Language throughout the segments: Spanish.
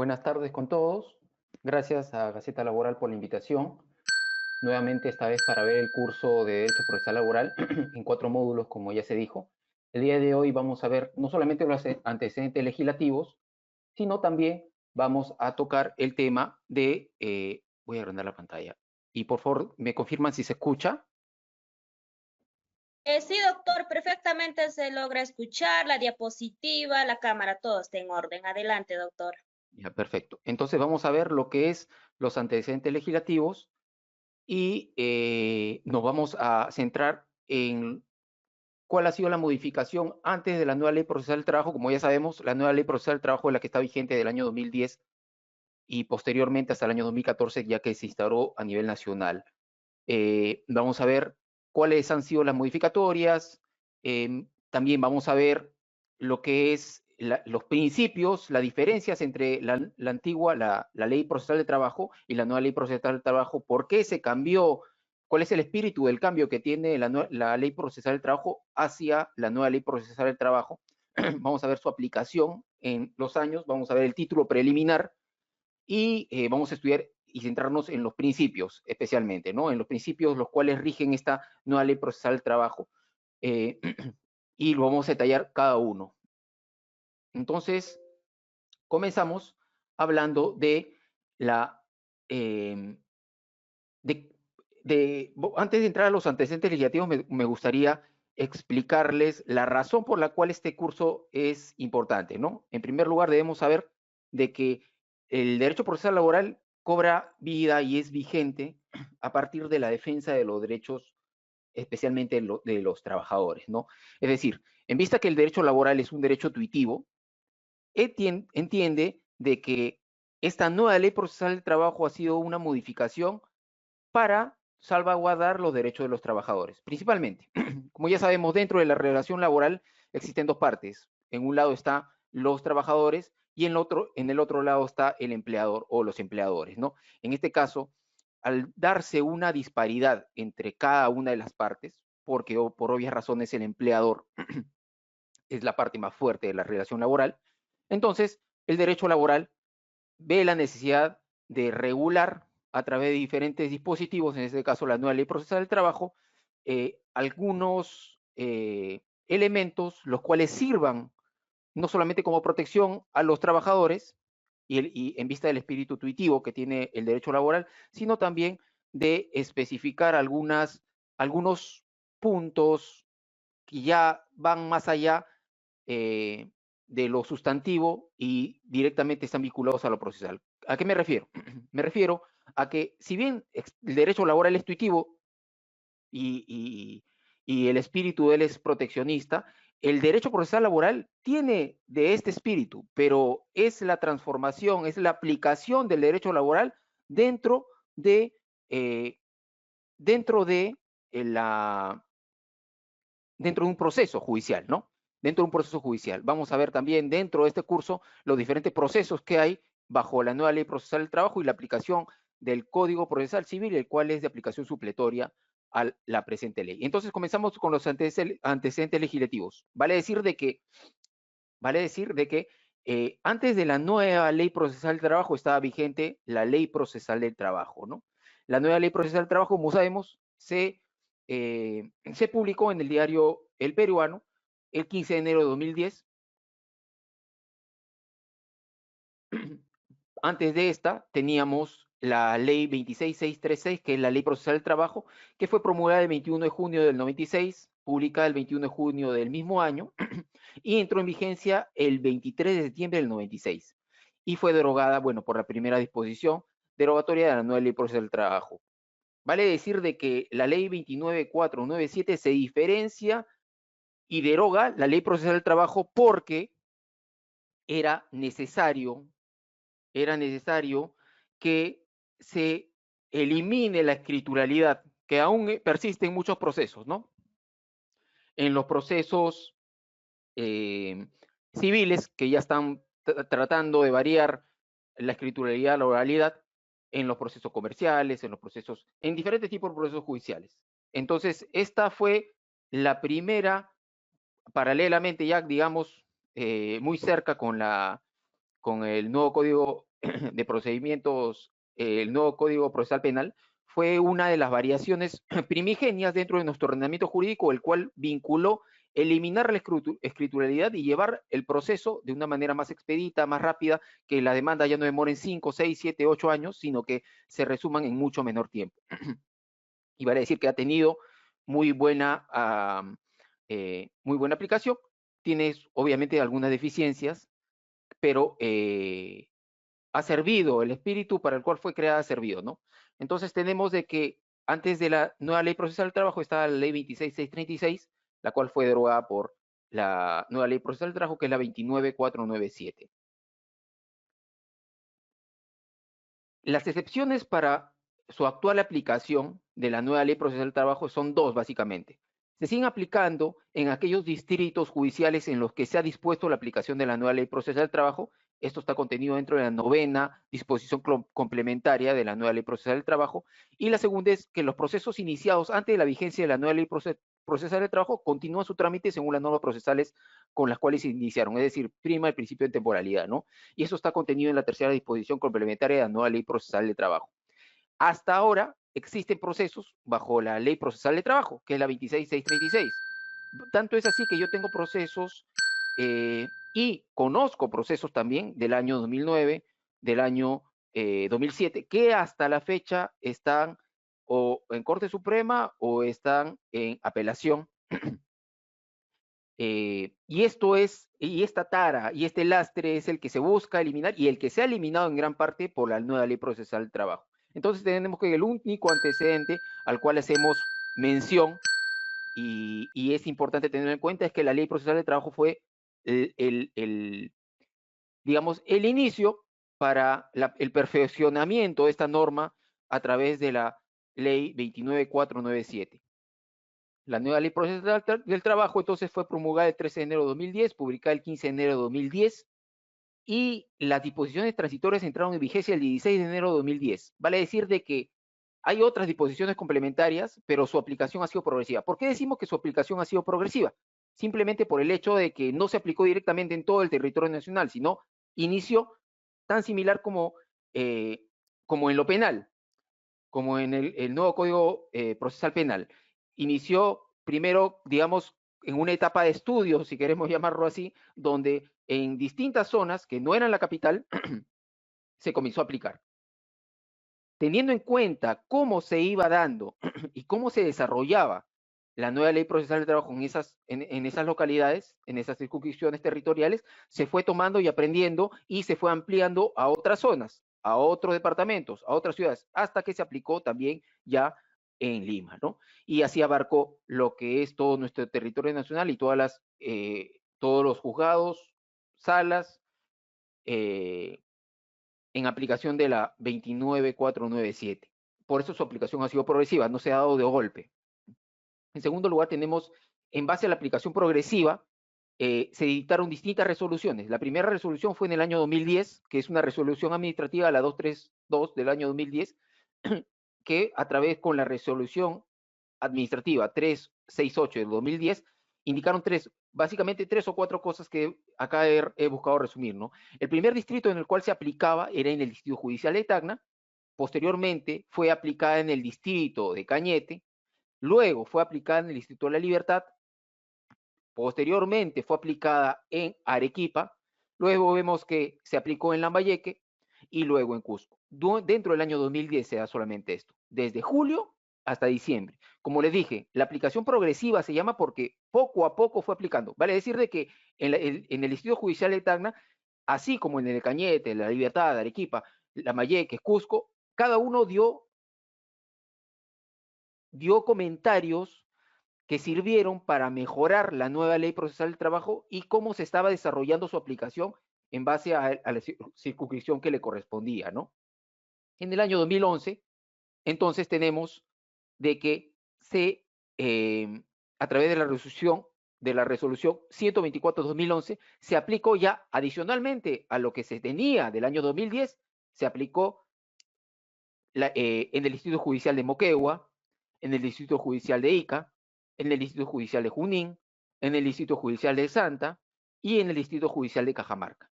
Buenas tardes con todos. Gracias a Gaceta Laboral por la invitación. Nuevamente, esta vez para ver el curso de Derecho Procesal Laboral en 4 módulos, como ya se dijo. El día de hoy vamos a ver no solamente los antecedentes legislativos, sino también vamos a tocar el tema de... voy a agrandar la pantalla. Y por favor, me confirman si se escucha. Sí, doctor, perfectamente se logra escuchar la diapositiva, la cámara, todo está en orden. Adelante, doctor. Ya, perfecto. Entonces vamos a ver lo que es los antecedentes legislativos y nos vamos a centrar en cuál ha sido la modificación antes de la nueva ley procesal del trabajo. Como ya sabemos, la nueva ley procesal del trabajo es la que está vigente del año 2010 y posteriormente hasta el año 2014, ya que se instauró a nivel nacional. Vamos a ver cuáles han sido las modificatorias. También vamos a ver lo que es los principios, las diferencias entre la antigua, la ley procesal del trabajo y la nueva ley procesal del trabajo, por qué se cambió, cuál es el espíritu del cambio que tiene la ley procesal del trabajo hacia la nueva ley procesal del trabajo. Vamos a ver su aplicación en los años, vamos a ver el título preliminar y vamos a estudiar y centrarnos en los principios especialmente, ¿no? En los principios los cuales rigen esta nueva ley procesal del trabajo. Eh, y lo vamos a detallar cada uno. Entonces, comenzamos hablando de la... Eh, antes de entrar a los antecedentes legislativos, me gustaría explicarles la razón por la cual este curso es importante, ¿no? En primer lugar, debemos saber de que el derecho procesal laboral cobra vida y es vigente a partir de la defensa de los derechos, especialmente de los trabajadores, ¿no? Es decir, en vista que el derecho laboral es un derecho tuitivo, entiende de que esta nueva ley procesal del trabajo ha sido una modificación para salvaguardar los derechos de los trabajadores, principalmente. Como ya sabemos, dentro de la relación laboral existen dos partes. En un lado están los trabajadores y en el otro lado está el empleador o los empleadores, ¿no? En este caso, al darse una disparidad entre cada una de las partes, porque por obvias razones el empleador es la parte más fuerte de la relación laboral, entonces el derecho laboral ve la necesidad de regular a través de diferentes dispositivos, en este caso la nueva ley procesal del trabajo, algunos elementos los cuales sirvan no solamente como protección a los trabajadores y en vista del espíritu intuitivo que tiene el derecho laboral, sino también de especificar algunos puntos que ya van más allá eh, de lo sustantivo y directamente están vinculados a lo procesal. ¿A qué me refiero? Me refiero a que si bien el derecho laboral es intuitivo y, y el espíritu de él es proteccionista, el derecho procesal laboral tiene de este espíritu, pero es la transformación, es la aplicación del derecho laboral dentro de, eh, dentro de la, dentro de un proceso judicial, ¿no? Dentro de un proceso judicial. Vamos a ver también dentro de este curso los diferentes procesos que hay bajo la nueva ley procesal del trabajo y la aplicación del Código Procesal Civil, el cual es de aplicación supletoria a la presente ley. Entonces comenzamos con los antecedentes legislativos. Vale decir de que antes de la nueva ley procesal del trabajo estaba vigente la ley procesal del trabajo, ¿no? La nueva ley procesal del trabajo, como sabemos, se publicó en el diario El Peruano el 15 de enero de 2010. Antes de esta teníamos la ley 26636, que es la ley procesal del trabajo, que fue promulgada el 21 de junio del 96, publicada el 21 de junio del mismo año, y entró en vigencia el 23 de septiembre del 96. Y fue derogada, bueno, por la primera disposición derogatoria de la nueva ley procesal del trabajo. Vale decir de que la ley 29497 se diferencia y deroga la ley procesal del trabajo porque era necesario que se elimine la escrituralidad, que aún persiste en muchos procesos, ¿no? En los procesos civiles que ya están tratando de variar la escrituralidad, la oralidad, en los procesos comerciales, en diferentes tipos de procesos judiciales. Entonces, esta fue la primera, paralelamente ya, digamos, muy cerca con el nuevo Código de procedimientos, el nuevo Código Procesal Penal, fue una de las variaciones primigenias dentro de nuestro ordenamiento jurídico, el cual vinculó eliminar la escrituralidad y llevar el proceso de una manera más expedita, más rápida, que la demanda ya no demore en 5, 6, 7, 8 años, sino que se resuman en mucho menor tiempo. Y vale decir que ha tenido muy buena, muy buena aplicación. Tienes obviamente algunas deficiencias, pero ha servido, el espíritu para el cual fue creada ha servido, ¿no? Entonces tenemos de que antes de la nueva ley procesal del trabajo está la ley 26636, la cual fue derogada por la nueva ley procesal del trabajo, que es la 29497. Las excepciones para su actual aplicación de la nueva ley procesal del trabajo son dos, básicamente. Se siguen aplicando en aquellos distritos judiciales en los que se ha dispuesto la aplicación de la nueva ley procesal del trabajo. Esto está contenido dentro de la novena disposición complementaria de la nueva ley procesal del trabajo. Y la segunda es que los procesos iniciados antes de la vigencia de la nueva ley procesal del trabajo continúan su trámite según las normas procesales con las cuales se iniciaron, es decir, prima el principio de temporalidad, ¿no? Y eso está contenido en la tercera disposición complementaria de la nueva ley procesal de trabajo. Hasta ahora existen procesos bajo la ley procesal de trabajo, que es la 26636. Tanto es así que yo tengo procesos y conozco procesos también del año 2009, del año 2007, que hasta la fecha están o en Corte Suprema o están en apelación. Y esta tara y este lastre es el que se busca eliminar y el que se ha eliminado en gran parte por la nueva ley procesal del trabajo. Entonces tenemos que el único antecedente al cual hacemos mención, y es importante tener en cuenta, es que la ley procesal del trabajo fue digamos, el inicio para el perfeccionamiento de esta norma a través de la ley 29497. La nueva ley procesal del trabajo entonces fue promulgada el 13 de enero de 2010, publicada el 15 de enero de 2010, y las disposiciones transitorias entraron en vigencia el 16 de enero de 2010. Vale decir de que hay otras disposiciones complementarias, pero su aplicación ha sido progresiva. ¿Por qué decimos que su aplicación ha sido progresiva? Simplemente por el hecho de que no se aplicó directamente en todo el territorio nacional, sino inició tan similar como en lo penal, como en el nuevo Código Procesal Penal. Inició primero, digamos, en una etapa de estudio, si queremos llamarlo así, donde en distintas zonas que no eran la capital, se comenzó a aplicar. Teniendo en cuenta cómo se iba dando y cómo se desarrollaba la nueva ley procesal de trabajo en esas localidades, en esas circunscripciones territoriales, se fue tomando y aprendiendo y se fue ampliando a otras zonas, a otros departamentos, a otras ciudades, hasta que se aplicó también ya en Lima, ¿no? Y así abarcó lo que es todo nuestro territorio nacional y todos los juzgados, salas, en aplicación de la 29497. Por eso su aplicación ha sido progresiva, no se ha dado de golpe. En segundo lugar, tenemos, en base a la aplicación progresiva, se dictaron distintas resoluciones. La primera resolución fue en el año 2010, que es una resolución administrativa, la 232 del año 2010, que a través con la resolución administrativa 368 del 2010, indicaron básicamente tres o cuatro cosas que acá he buscado resumir, ¿no? El primer distrito en el cual se aplicaba era en el Distrito Judicial de Tacna, posteriormente fue aplicada en el Distrito de Cañete, luego fue aplicada en el Distrito de la Libertad, posteriormente fue aplicada en Arequipa, luego vemos que se aplicó en Lambayeque y luego en Cusco. Dentro del año 2010 se da solamente esto, desde julio hasta diciembre. Como les dije, la aplicación progresiva se llama porque poco a poco fue aplicando. Vale decir de que en el Distrito Judicial de Tacna, así como en el Cañete, La Libertad, Arequipa, Lambayeque, Cusco, cada uno dio comentarios que sirvieron para mejorar la nueva ley procesal del trabajo y cómo se estaba desarrollando su aplicación en base a la circunscripción que le correspondía, ¿no? En el año 2011, entonces tenemos de que a través de la resolución 124-2011, se aplicó ya adicionalmente a lo que se tenía del año 2010, se aplicó en el Distrito Judicial de Moquegua, en el Distrito Judicial de Ica, en el Distrito Judicial de Junín, en el Distrito Judicial de Santa y en el Distrito Judicial de Cajamarca.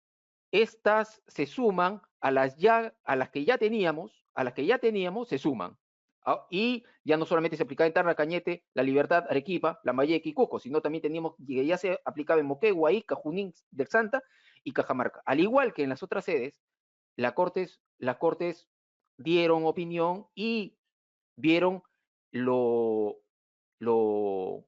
Estas se suman a las que ya teníamos, se suman. Y ya no solamente se aplicaba en Tarra, Cañete, La Libertad, Arequipa, Lambayeque y Cusco, sino también teníamos, ya se aplicaba en Moquegua, Ica, Junín del Santa y Cajamarca. Al igual que en las otras sedes, las cortes dieron opinión y vieron lo, lo,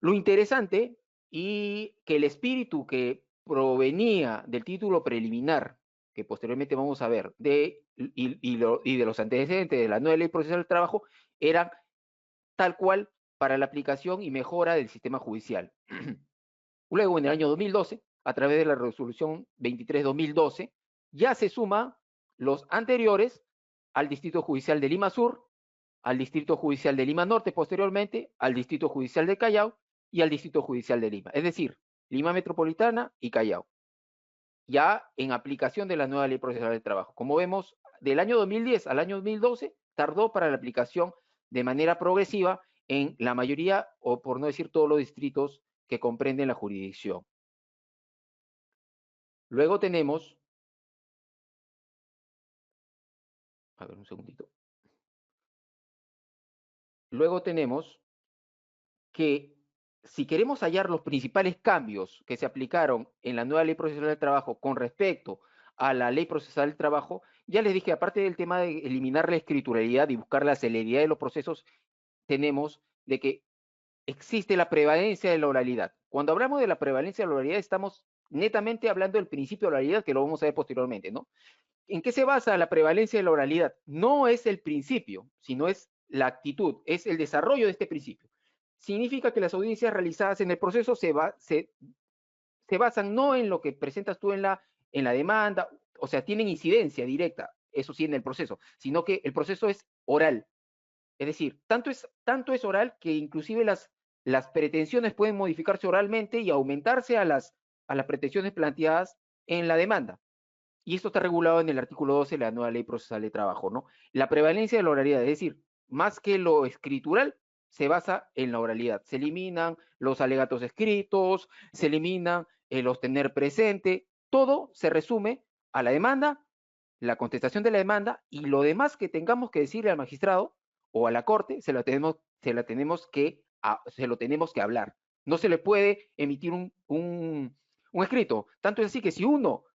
lo interesante y que el espíritu que provenía del título preliminar, que posteriormente vamos a ver, y de los antecedentes de la nueva ley procesal del trabajo, eran tal cual para la aplicación y mejora del sistema judicial. Luego, en el año 2012, a través de la resolución 23-2012, ya se suma los anteriores al Distrito Judicial de Lima Sur, al Distrito Judicial de Lima Norte posteriormente, al Distrito Judicial de Callao y al Distrito Judicial de Lima. Es decir, Lima Metropolitana y Callao. Ya en aplicación de la nueva Ley Procesal del Trabajo. Como vemos, del año 2010 al año 2012 tardó para la aplicación de manera progresiva en la mayoría, o por no decir todos los distritos que comprenden la jurisdicción. Luego tenemos, a ver un segundito. Luego tenemos que si queremos hallar los principales cambios que se aplicaron en la nueva Ley Procesal del Trabajo con respecto a la Ley Procesal del Trabajo, ya les dije, aparte del tema de eliminar la escrituralidad y buscar la celeridad de los procesos, tenemos de que existe la prevalencia de la oralidad. Cuando hablamos de la prevalencia de la oralidad, estamos netamente hablando del principio de oralidad, que lo vamos a ver posteriormente, ¿no? ¿En qué se basa la prevalencia de la oralidad? No es el principio, sino es la actitud, es el desarrollo de este principio. Significa que las audiencias realizadas en el proceso se basan no en lo que presentas tú en la demanda, o sea, tienen incidencia directa, eso sí, en el proceso, sino que el proceso es oral. Es decir, tanto es oral que inclusive las pretensiones pueden modificarse oralmente y aumentarse a las pretensiones planteadas en la demanda. Y esto está regulado en el artículo 12 de la nueva Ley Procesal de Trabajo, ¿no? La prevalencia de la oralidad, es decir, más que lo escritural, se basa en la oralidad. Se eliminan los alegatos escritos, se eliminan los tener presente, todo se resume a la demanda, la contestación de la demanda y lo demás que tengamos que decirle al magistrado o a la corte, se lo tenemos que hablar. No se le puede emitir un escrito. Tanto es así que si uno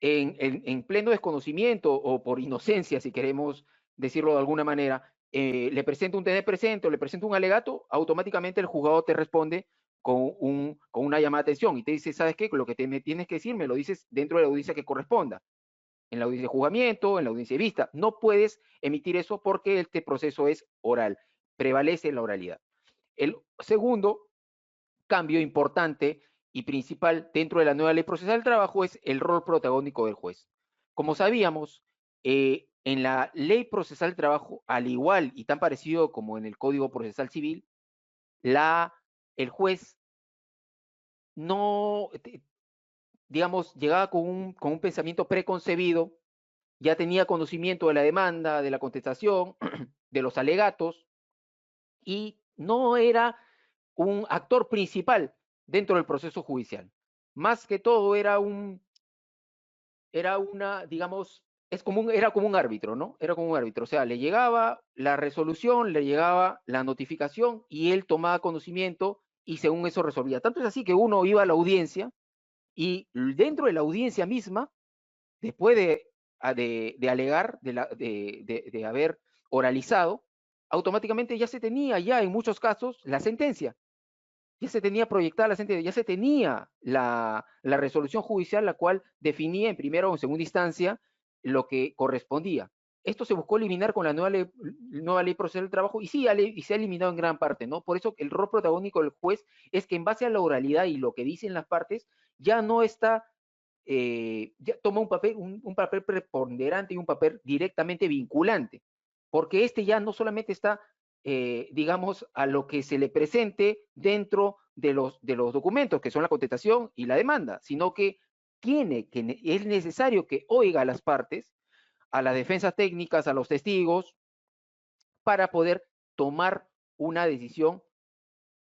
en pleno desconocimiento o por inocencia, si queremos decirlo de alguna manera, le presenta un tener presente o le presenta un alegato, automáticamente el juzgado te responde con una llamada de atención y te dice, ¿sabes qué? Lo que me tienes que decir me lo dices dentro de la audiencia que corresponda. En la audiencia de juzgamiento, en la audiencia de vista. No puedes emitir eso porque este proceso es oral. Prevalece la oralidad. El segundo cambio importante y principal dentro de la nueva ley procesal del trabajo es el rol protagónico del juez. Como sabíamos, en la ley procesal del trabajo, al igual y tan parecido como en el Código Procesal Civil, el juez no, digamos, llegaba con un pensamiento preconcebido, ya tenía conocimiento de la demanda, de la contestación, de los alegatos, y no era un actor principal dentro del proceso judicial. Más que todo digamos, era como un árbitro, ¿no? Era como un árbitro, o sea, le llegaba la resolución, le llegaba la notificación y él tomaba conocimiento y según eso resolvía. Tanto es así que uno iba a la audiencia y dentro de la audiencia misma, después de alegar, de haber oralizado, automáticamente ya se tenía ya en muchos casos la sentencia. Ya se tenía proyectada la sentencia, ya se tenía la resolución judicial, la cual definía en primera o en segunda instancia lo que correspondía. Esto se buscó eliminar con la nueva ley procesal del trabajo y sí, y se ha eliminado en gran parte, ¿no? Por eso el rol protagónico del juez es que en base a la oralidad y lo que dicen las partes, ya no está, ya toma un papel preponderante y un papel directamente vinculante, porque este ya no solamente está digamos, a lo que se le presente dentro de los documentos, que son la contestación y la demanda, sino que es necesario que oiga a las partes, a las defensas técnicas, a los testigos, para poder tomar una decisión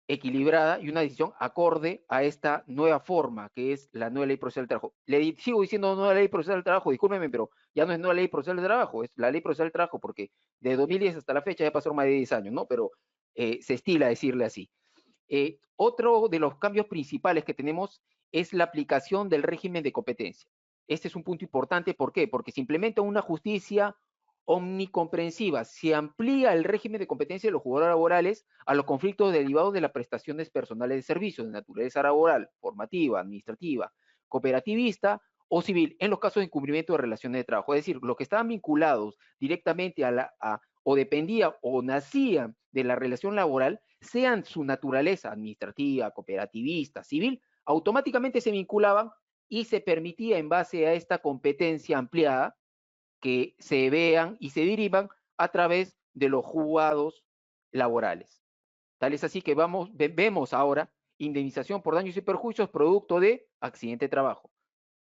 equilibrada y una decisión acorde a esta nueva forma, que es la nueva ley procesal del trabajo. Sigo diciendo nueva ley procesal del trabajo, discúlpeme, pero ya no es nueva ley procesal del trabajo, es la ley procesal del trabajo, porque de 2010 hasta la fecha ya pasaron más de 10 años, ¿no? Pero se estila decirle así. Otro de los cambios principales que tenemos es la aplicación del régimen de competencia. Este es un punto importante, ¿por qué? Porque se implementa una justicia omnicomprensiva, se amplía el régimen de competencia de los jugadores laborales a los conflictos derivados de las prestaciones personales de servicios de naturaleza laboral, formativa, administrativa, cooperativista o civil, en los casos de incumplimiento de relaciones de trabajo. Es decir, los que estaban vinculados directamente o dependían o nacían de la relación laboral, sean su naturaleza administrativa, cooperativista, civil, automáticamente se vinculaban y se permitía en base a esta competencia ampliada que se vean y se derivan a través de los juzgados laborales. Tal es así que vemos ahora indemnización por daños y perjuicios producto de accidente de trabajo.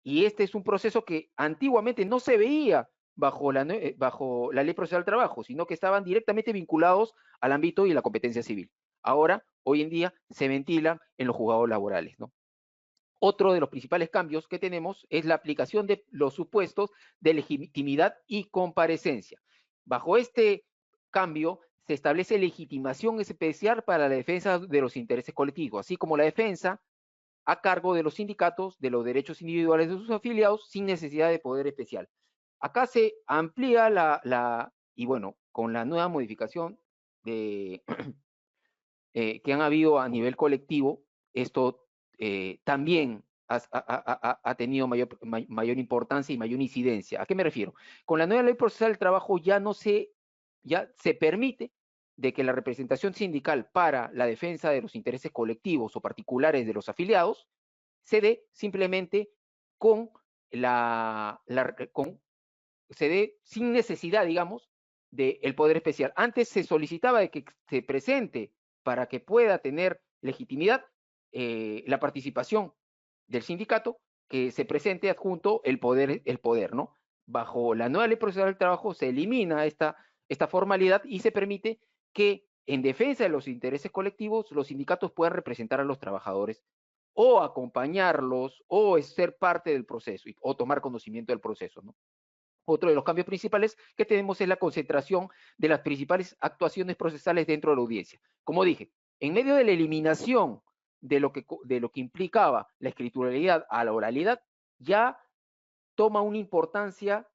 Y este es un proceso que antiguamente no se veía bajo la ley procesal del trabajo, sino que estaban directamente vinculados al ámbito y la competencia civil. Ahora, hoy en día, se ventilan en los juzgados laborales, ¿no? Otro de los principales cambios que tenemos es la aplicación de los supuestos de legitimidad y comparecencia. Bajo este cambio se establece legitimación especial para la defensa de los intereses colectivos, así como la defensa a cargo de los sindicatos de los derechos individuales de sus afiliados sin necesidad de poder especial. Acá se amplía y bueno, con la nueva modificación de, que han habido a nivel colectivo, esto también ha tenido mayor importancia y mayor incidencia. ¿A qué me refiero? Con la nueva ley procesal del trabajo ya se permite de que la representación sindical para la defensa de los intereses colectivos o particulares de los afiliados se dé simplemente con se dé sin necesidad, digamos, del poder especial. Antes se solicitaba de que se presente para que pueda tener legitimidad la participación del sindicato, que se presente adjunto el poder, ¿no? Bajo la nueva ley procesal del trabajo se elimina esta formalidad y se permite que en defensa de los intereses colectivos los sindicatos puedan representar a los trabajadores o acompañarlos o ser parte del proceso o tomar conocimiento del proceso, ¿no? Otro de los cambios principales que tenemos es la concentración de las principales actuaciones procesales dentro de la audiencia. Como dije, en medio de la eliminación de lo que implicaba la escrituralidad a la oralidad, ya toma una importancia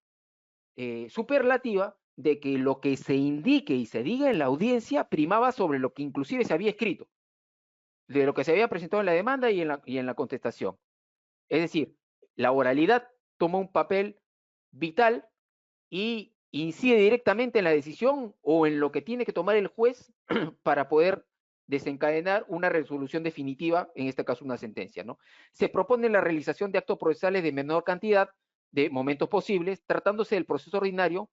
superlativa de que lo que se indique y se diga en la audiencia primaba sobre lo que inclusive se había escrito, de lo que se había presentado en la demanda y en la contestación. Es decir, la oralidad toma un papel vital y incide directamente en la decisión o en lo que tiene que tomar el juez para poder desencadenar una resolución definitiva, en este caso una sentencia, ¿no? Se propone la realización de actos procesales de menor cantidad de momentos posibles, tratándose del proceso ordinario.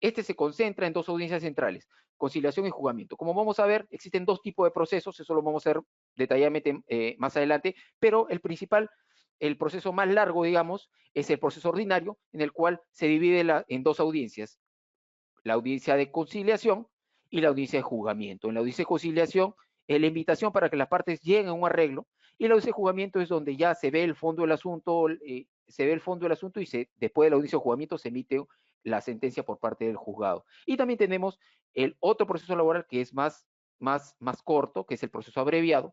Este se concentra en dos audiencias centrales, conciliación y juzgamiento. Como vamos a ver, existen dos tipos de procesos, eso lo vamos a ver detalladamente más adelante, pero el proceso más largo, digamos, es el proceso ordinario, en el cual se divide en dos audiencias, la audiencia de conciliación y la audiencia de juzgamiento. En la audiencia de conciliación es la invitación para que las partes lleguen a un arreglo, y la audiencia de juzgamiento es donde ya se ve el fondo del asunto, y después de la audiencia de juzgamiento se emite la sentencia por parte del juzgado. Y también tenemos el otro proceso laboral que es más corto, que es el proceso abreviado,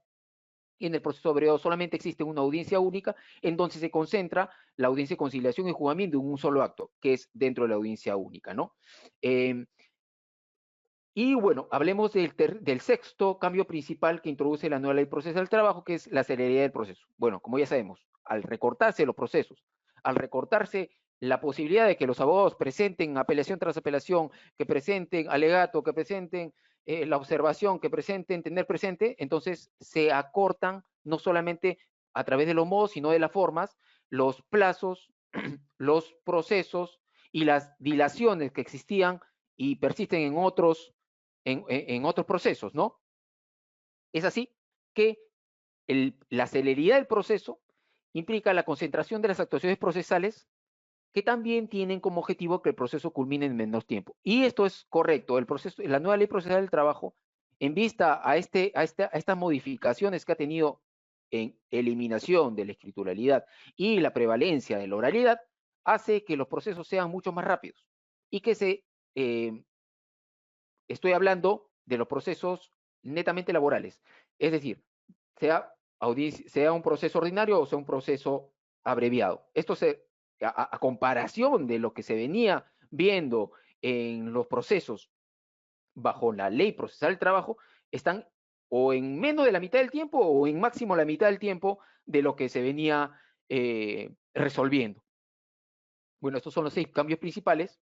y en el proceso abreviado solamente existe una audiencia única en donde se concentra la audiencia de conciliación y juzgamiento en un solo acto, que es dentro de la audiencia única, ¿no? Y bueno, hablemos del sexto cambio principal que introduce la nueva ley procesal del trabajo, que es la celeridad del proceso. Bueno, como ya sabemos, al recortarse los procesos, al recortarse la posibilidad de que los abogados presenten apelación tras apelación, que presenten alegato, que presenten la observación, que presenten tener presente, entonces se acortan no solamente a través de los modos, sino de las formas, los plazos, los procesos y las dilaciones que existían y persisten en otros procesos, ¿no? Es así que la celeridad del proceso implica la concentración de las actuaciones procesales que también tienen como objetivo que el proceso culmine en menos tiempo. Y esto es correcto. La nueva ley procesal del trabajo en vista a estas modificaciones que ha tenido en eliminación de la escrituralidad y la prevalencia de la oralidad, hace que los procesos sean mucho más rápidos y que estoy hablando de los procesos netamente laborales, es decir, sea un proceso ordinario o sea un proceso abreviado. Esto a comparación de lo que se venía viendo en los procesos bajo la ley procesal del trabajo, están o en menos de la mitad del tiempo o en máximo la mitad del tiempo de lo que se venía resolviendo. Bueno, estos son los 6 cambios principales.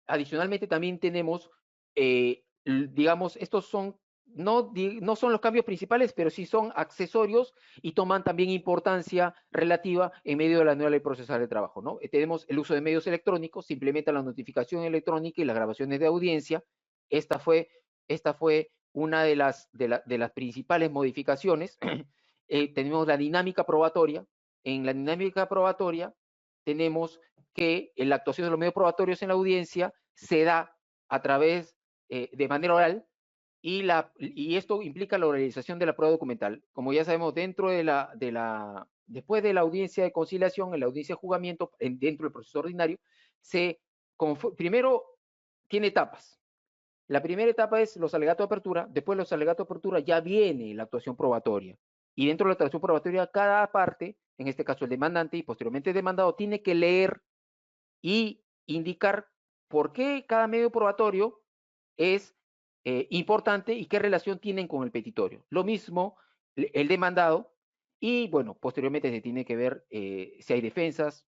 Adicionalmente también tenemos, digamos, estos son, no son los cambios principales, pero sí son accesorios y toman también importancia relativa en medio de la nueva ley procesal de trabajo, ¿no? Tenemos el uso de medios electrónicos, se implementa la notificación electrónica y las grabaciones de audiencia. Esta fue, esta fue una de las principales modificaciones. Tenemos la dinámica probatoria. En la dinámica probatoria tenemos que la actuación de los medios probatorios en la audiencia se da a través de manera oral y esto implica la oralización de la prueba documental. Como ya sabemos, después de la audiencia de conciliación, en la audiencia de juzgamiento, dentro del proceso ordinario, primero tiene etapas. La primera etapa es los alegatos de apertura, después de los alegatos de apertura ya viene la actuación probatoria. Y dentro de la actuación probatoria, cada parte, en este caso el demandante y posteriormente el demandado, tiene que leer y indicar por qué cada medio probatorio es importante y qué relación tienen con el petitorio. Lo mismo el demandado y, bueno, posteriormente se tiene que ver si hay defensas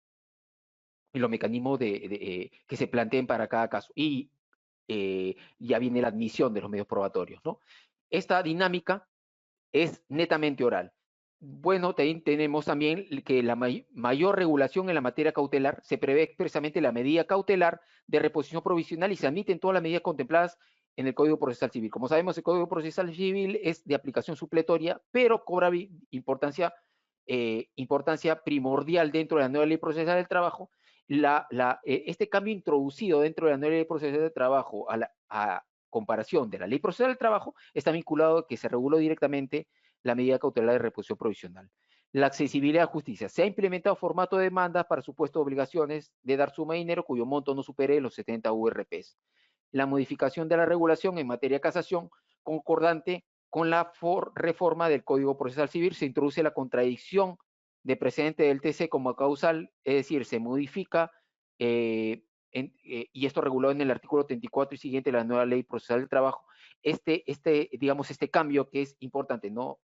y los mecanismos que se planteen para cada caso. Y ya viene la admisión de los medios probatorios, ¿no? Esta dinámica es netamente oral. Bueno, tenemos también que la mayor regulación en la materia cautelar, se prevé expresamente la medida cautelar de reposición provisional y se admiten todas las medidas contempladas en el Código Procesal Civil. Como sabemos, el Código Procesal Civil es de aplicación supletoria, pero cobra importancia primordial dentro de la nueva Ley Procesal del Trabajo. Este cambio introducido dentro de la nueva Ley Procesal del Trabajo a comparación de la Ley Procesal del Trabajo está vinculado a que se reguló directamente la medida cautelar de reposición provisional. La accesibilidad a justicia. Se ha implementado formato de demanda para supuesto de obligaciones de dar suma de dinero cuyo monto no supere los 70 URPs. La modificación de la regulación en materia de casación, concordante con la reforma del Código Procesal Civil, se introduce la contradicción de precedente del TC como causal, es decir, se modifica y esto regulado en el artículo 34 y siguiente de la nueva Ley Procesal del Trabajo, digamos, este cambio que es importante, ¿no?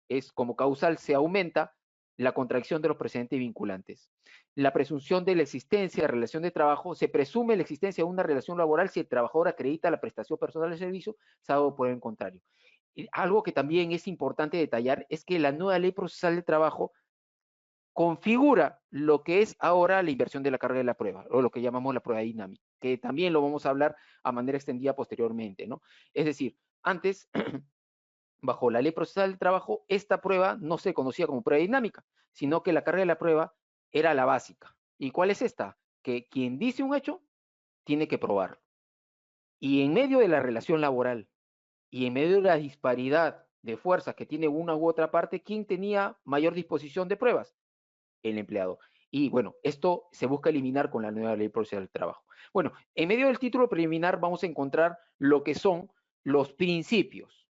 Es como causal se aumenta la contradicción de los precedentes vinculantes. La presunción de la existencia de relación de trabajo, se presume la existencia de una relación laboral si el trabajador acredita la prestación personal de servicio, salvo por el contrario. Y algo que también es importante detallar es que la nueva Ley Procesal de Trabajo configura lo que es ahora la inversión de la carga de la prueba, o lo que llamamos la prueba dinámica, que también lo vamos a hablar a manera extendida posteriormente, ¿no? Es decir, antes, bajo la Ley Procesal del Trabajo, esta prueba no se conocía como prueba dinámica, sino que la carga de la prueba era la básica. ¿Y cuál es esta? Que quien dice un hecho tiene que probarlo. Y en medio de la relación laboral y en medio de la disparidad de fuerzas que tiene una u otra parte, ¿quién tenía mayor disposición de pruebas? El empleado. Y bueno, esto se busca eliminar con la nueva Ley Procesal del Trabajo. Bueno, en medio del título preliminar vamos a encontrar lo que son los principios,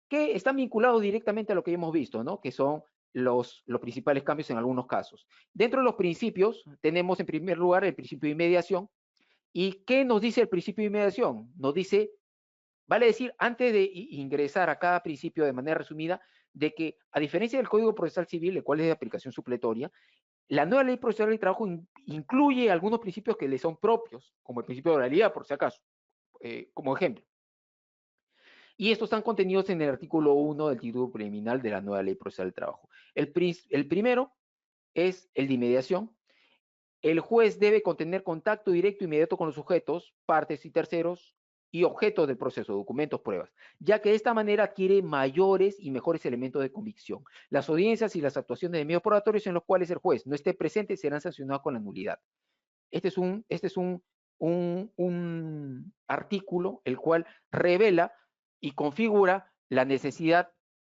que están vinculados directamente a lo que hemos visto, ¿no? Que son los principales cambios en algunos casos. Dentro de los principios tenemos en primer lugar el principio de inmediación. ¿Y qué nos dice el principio de inmediación? Nos dice, vale decir, antes de ingresar a cada principio de manera resumida, de que a diferencia del Código Procesal Civil, el cual es de aplicación supletoria, la nueva Ley Procesal del Trabajo incluye algunos principios que le son propios, como el principio de oralidad, por si acaso, como ejemplo. Y estos están contenidos en el artículo 1 del título preliminar de la nueva Ley Procesal del Trabajo. El primero es el de inmediación. El juez debe contener contacto directo e inmediato con los sujetos, partes y terceros y objetos del proceso, documentos, pruebas, ya que de esta manera adquiere mayores y mejores elementos de convicción. Las audiencias y las actuaciones de medios probatorios en los cuales el juez no esté presente serán sancionados con la nulidad. Este es un artículo el cual revela y configura la necesidad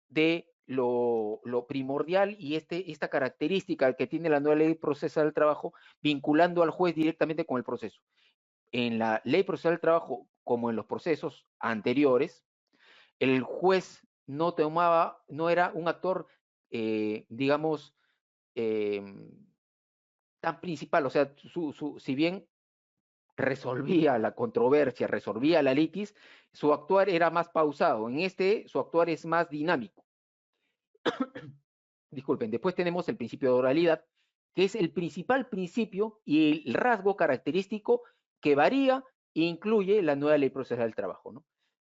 de lo primordial y esta característica que tiene la nueva ley procesal del trabajo, vinculando al juez directamente con el proceso. En la ley procesal del trabajo, como en los procesos anteriores, el juez no era un actor, digamos, eh, tan principal, o sea, si bien resolvía la controversia, resolvía la litis, su actuar era más pausado. En su actuar es más dinámico. Disculpen, después tenemos el principio de oralidad, que es el principal principio y el rasgo característico que varía e incluye la nueva ley procesal del trabajo, ¿no?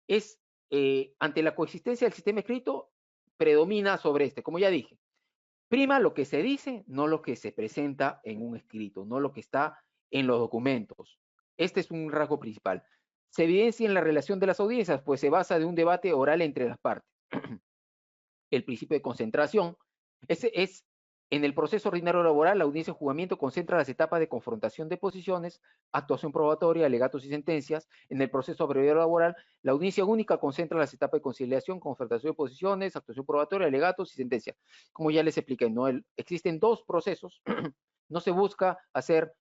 Es, ante la coexistencia del sistema escrito, predomina sobre este, como ya dije. Prima lo que se dice, no lo que se presenta en un escrito, no lo que está en los documentos. Este es un rasgo principal. Se evidencia en la relación de las audiencias, pues se basa de un debate oral entre las partes. El principio de concentración. Es en el proceso ordinario laboral, la audiencia de juzgamiento concentra las etapas de confrontación de posiciones, actuación probatoria, alegatos y sentencias. En el proceso abreviado laboral, la audiencia única concentra las etapas de conciliación, confrontación de posiciones, actuación probatoria, alegatos y sentencias. Como ya les expliqué, ¿no? Existen dos procesos. No se busca hacer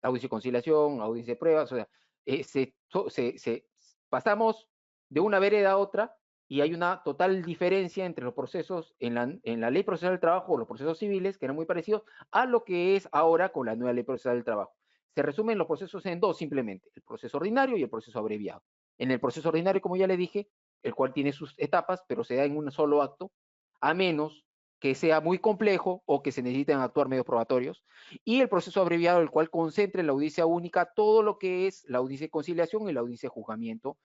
audiencia de conciliación, audiencia de pruebas, o sea, pasamos de una vereda a otra y hay una total diferencia entre los procesos en la ley procesal del trabajo o los procesos civiles, que eran muy parecidos, a lo que es ahora con la nueva ley procesal del trabajo. Se resumen los procesos en dos simplemente, el proceso ordinario y el proceso abreviado. En el proceso ordinario, como ya le dije, el cual tiene sus etapas, pero se da en un solo acto, a menos que sea muy complejo o que se necesiten actuar medios probatorios, y el proceso abreviado, el cual concentra en la audiencia única todo lo que es la audiencia de conciliación y la audiencia de juzgamiento,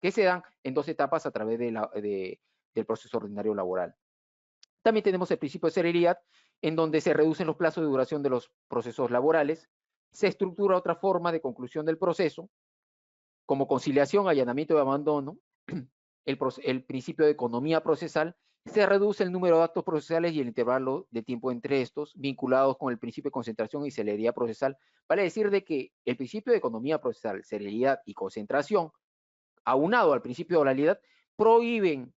que se dan en dos etapas a través del proceso ordinario laboral. También tenemos el principio de celeridad, en donde se reducen los plazos de duración de los procesos laborales, se estructura otra forma de conclusión del proceso, como conciliación, allanamiento y abandono, el principio de economía procesal, se reduce el número de actos procesales y el intervalo de tiempo entre estos, vinculados con el principio de concentración y celeridad procesal, vale decir de que el principio de economía procesal, celeridad y concentración, aunado al principio de oralidad, prohíben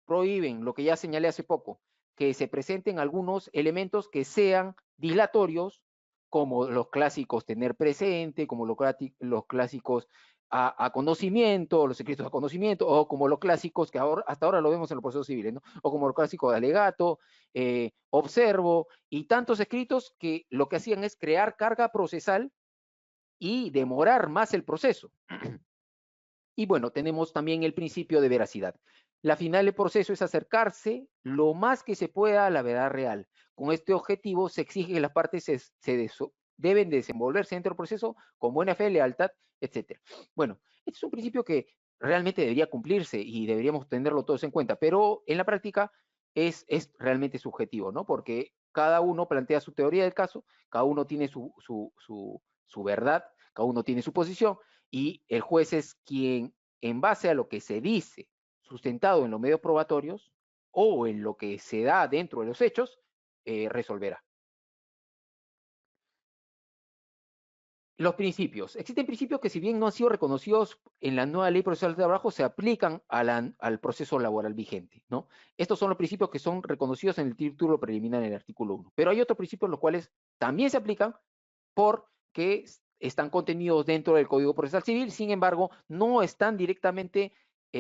lo que ya señalé hace poco, que se presenten algunos elementos que sean dilatorios, como los clásicos tener presente, como los clásicos a conocimiento, los escritos a conocimiento, o como los clásicos que hasta ahora lo vemos en los procesos civiles, ¿no? O como los clásicos de alegato, observo, y tantos escritos que lo que hacían es crear carga procesal y demorar más el proceso. Y bueno, tenemos también el principio de veracidad. La final del proceso es acercarse lo más que se pueda a la verdad real. Con este objetivo se exige que las partes deben desenvolverse dentro del proceso con buena fe, lealtad, etc. Bueno, este es un principio que realmente debería cumplirse y deberíamos tenerlo todos en cuenta, pero en la práctica es realmente subjetivo, ¿no? Porque cada uno plantea su teoría del caso, cada uno tiene su verdad, cada uno tiene su posición, y el juez es quien, en base a lo que se dice, sustentado en los medios probatorios o en lo que se da dentro de los hechos, resolverá. Los principios. Existen principios que, si bien no han sido reconocidos en la nueva ley procesal de trabajo, se aplican al proceso laboral vigente, ¿no? Estos son los principios que son reconocidos en el título preliminar en el artículo 1. Pero hay otros principios los cuales también se aplican porque están contenidos dentro del Código Procesal Civil, sin embargo, no están directamente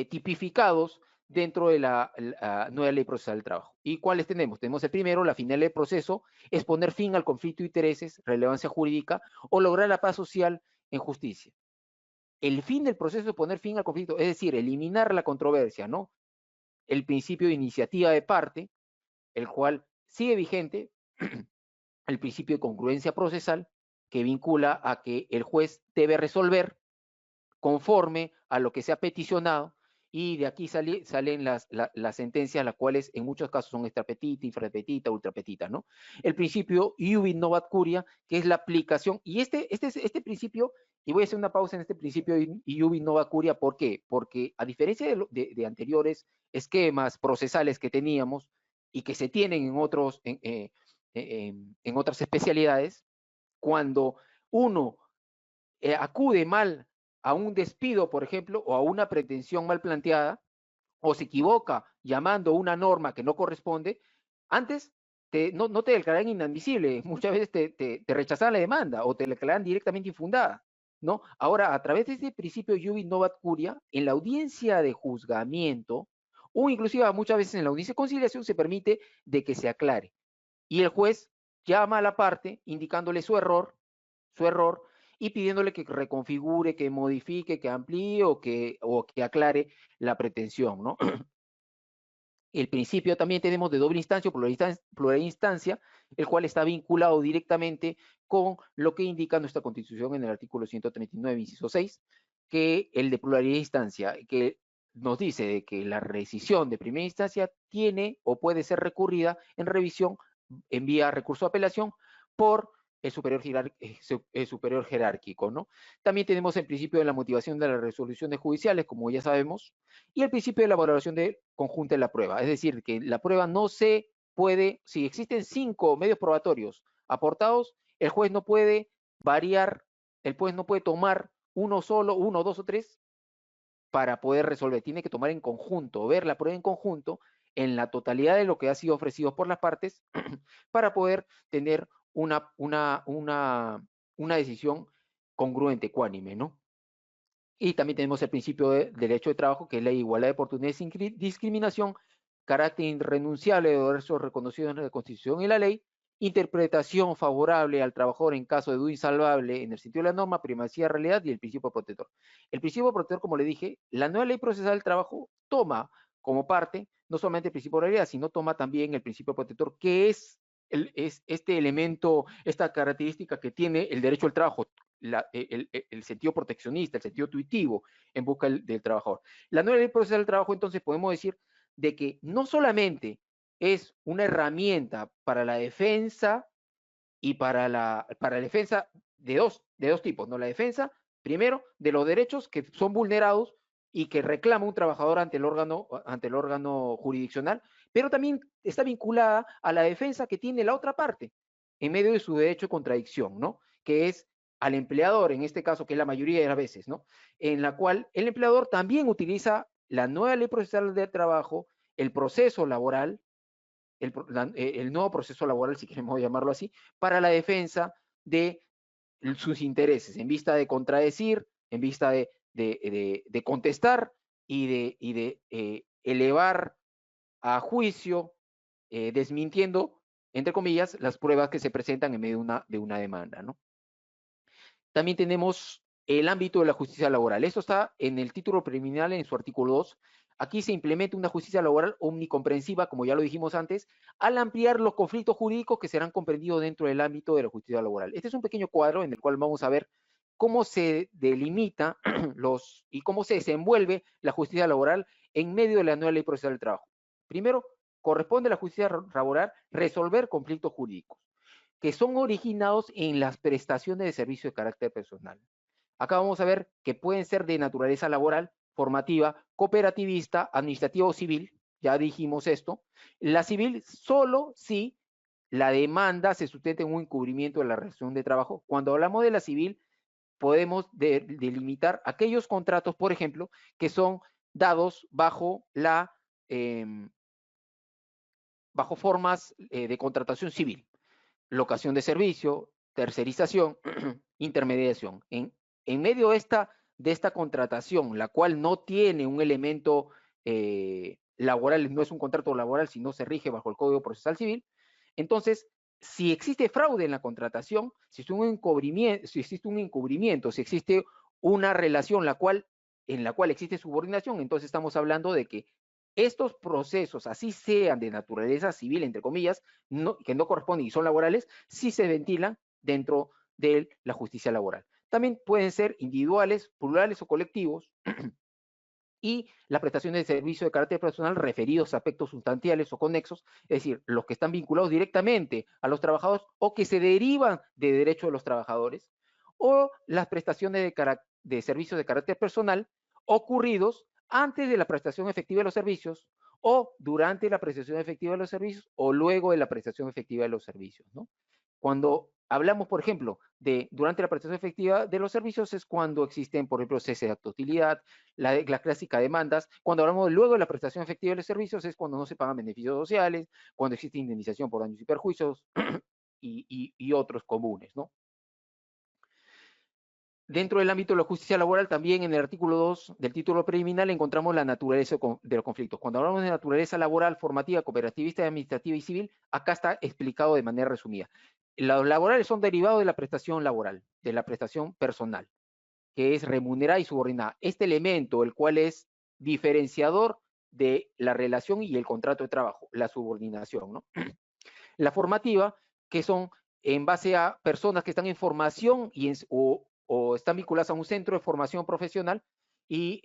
tipificados dentro de la nueva ley procesal del trabajo. ¿Y cuáles tenemos? Tenemos el primero, la finalidad del proceso, es poner fin al conflicto de intereses, relevancia jurídica o lograr la paz social en justicia. El fin del proceso es poner fin al conflicto, es decir, eliminar la controversia, ¿no? El principio de iniciativa de parte, el cual sigue vigente, el principio de congruencia procesal, que vincula a que el juez debe resolver conforme a lo que se ha peticionado, y de aquí salen las sentencias, las cuales en muchos casos son extrapetita, infrapetita, ultrapetita, ¿no? El principio iubi novat curia, que es la aplicación, y este principio, y voy a hacer una pausa en este principio iubi novat curia, ¿por qué? Porque a diferencia de anteriores esquemas procesales que teníamos y que se tienen en otras especialidades, cuando uno acude mal a un despido, por ejemplo, o a una pretensión mal planteada, o se equivoca llamando una norma que no corresponde, antes no te declaran inadmisible, muchas veces te rechazan la demanda o te declaran directamente infundada, ¿no? Ahora, a través de este principio Iubi Novat Curia, en la audiencia de juzgamiento, o inclusive muchas veces en la audiencia de conciliación, se permite de que se aclare. Y el juez llama a la parte indicándole su error, y pidiéndole que reconfigure, que modifique, que amplíe o que aclare la pretensión, ¿no? El principio también tenemos de doble instancia o plural instancia, el cual está vinculado directamente con lo que indica nuestra Constitución en el artículo 139, inciso 6, que el de pluralidad de instancia, que nos dice de que la rescisión de primera instancia tiene o puede ser recurrida en revisión en vía recurso de apelación por el superior jerárquico, ¿no? También tenemos el principio de la motivación de las resoluciones judiciales, como ya sabemos, y el principio de la valoración conjunta de la prueba. Es decir, que la prueba no se puede, si existen 5 medios probatorios aportados, el juez no puede variar, el juez no puede tomar uno solo, uno, dos o tres para poder resolver. Tiene que tomar en conjunto, ver la prueba en conjunto, en la totalidad de lo que ha sido ofrecido por las partes, para poder tener una decisión congruente, ecuánime, ¿no? Y también tenemos el principio de derecho de trabajo, que es la igualdad de oportunidades sin discriminación, carácter irrenunciable de derechos reconocidos en la Constitución y la ley, interpretación favorable al trabajador en caso de duda insalvable en el sentido de la norma, primacía de realidad y el principio protector. El principio protector, como le dije, la nueva ley procesal del trabajo toma como parte no solamente el principio de realidad, sino toma también el principio protector, que es este elemento, esta característica que tiene el derecho al trabajo, el sentido proteccionista, el sentido tuitivo en busca del trabajador. La nueva ley procesal del trabajo, entonces, podemos decir de que no solamente es una herramienta para la defensa y para la defensa de dos tipos, ¿no? La defensa, primero, de los derechos que son vulnerados y que reclama un trabajador ante el órgano jurisdiccional, pero también está vinculada a la defensa que tiene la otra parte en medio de su derecho de contradicción, ¿no? Que es al empleador, en este caso, que es la mayoría de las veces, ¿no? En la cual el empleador también utiliza la nueva ley procesal de trabajo, el proceso laboral, el nuevo proceso laboral, si queremos llamarlo así, para la defensa de sus intereses, en vista de contradecir, en vista de contestar y de elevar a juicio, desmintiendo, entre comillas, las pruebas que se presentan en medio de una demanda, ¿no? También tenemos el ámbito de la justicia laboral. Esto está en el título preliminar en su artículo 2. Aquí se implementa una justicia laboral omnicomprensiva, como ya lo dijimos antes, al ampliar los conflictos jurídicos que serán comprendidos dentro del ámbito de la justicia laboral. Este es un pequeño cuadro en el cual vamos a ver cómo se delimita y cómo se desenvuelve la justicia laboral en medio de la nueva ley procesal del trabajo. Primero, corresponde a la justicia laboral resolver conflictos jurídicos que son originados en las prestaciones de servicio de carácter personal. Acá vamos a ver que pueden ser de naturaleza laboral, formativa, cooperativista, administrativa o civil. Ya dijimos esto. La civil solo si la demanda se sustenta en un encubrimiento de la relación de trabajo. Cuando hablamos de la civil, podemos delimitar aquellos contratos, por ejemplo, que son dados bajo bajo formas de contratación civil: locación de servicio, tercerización, intermediación. En medio de esta contratación, la cual no tiene un elemento laboral, no es un contrato laboral, sino se rige bajo el Código Procesal Civil, entonces, si existe fraude en la contratación, si existe un encubrimiento, si existe una relación en la cual existe subordinación, entonces estamos hablando de que estos procesos, así sean de naturaleza civil, entre comillas, que no corresponden y son laborales, sí se ventilan dentro de la justicia laboral. También pueden ser individuales, plurales o colectivos, y las prestaciones de servicio de carácter personal referidos a aspectos sustanciales o conexos, es decir, los que están vinculados directamente a los trabajadores o que se derivan de derechos de los trabajadores, o las prestaciones de servicios de carácter personal ocurridos antes de la prestación efectiva de los servicios, o durante la prestación efectiva de los servicios, o luego de la prestación efectiva de los servicios, ¿no? Cuando hablamos, por ejemplo, de durante la prestación efectiva de los servicios es cuando existen, por ejemplo, cese de acto de utilidad, la clásica demandas. Cuando hablamos de luego de la prestación efectiva de los servicios es cuando no se pagan beneficios sociales, cuando existe indemnización por daños y perjuicios y otros comunes, ¿no? Dentro del ámbito de la justicia laboral, también en el artículo 2 del título preliminar encontramos la naturaleza de los conflictos. Cuando hablamos de naturaleza laboral, formativa, cooperativista, administrativa y civil, acá está explicado de manera resumida. Los laborales son derivados de la prestación laboral, de la prestación personal, que es remunerada y subordinada. Este elemento, el cual es diferenciador de la relación y el contrato de trabajo, la subordinación, ¿no? La formativa, que son en base a personas que están en formación o están vinculadas a un centro de formación profesional, y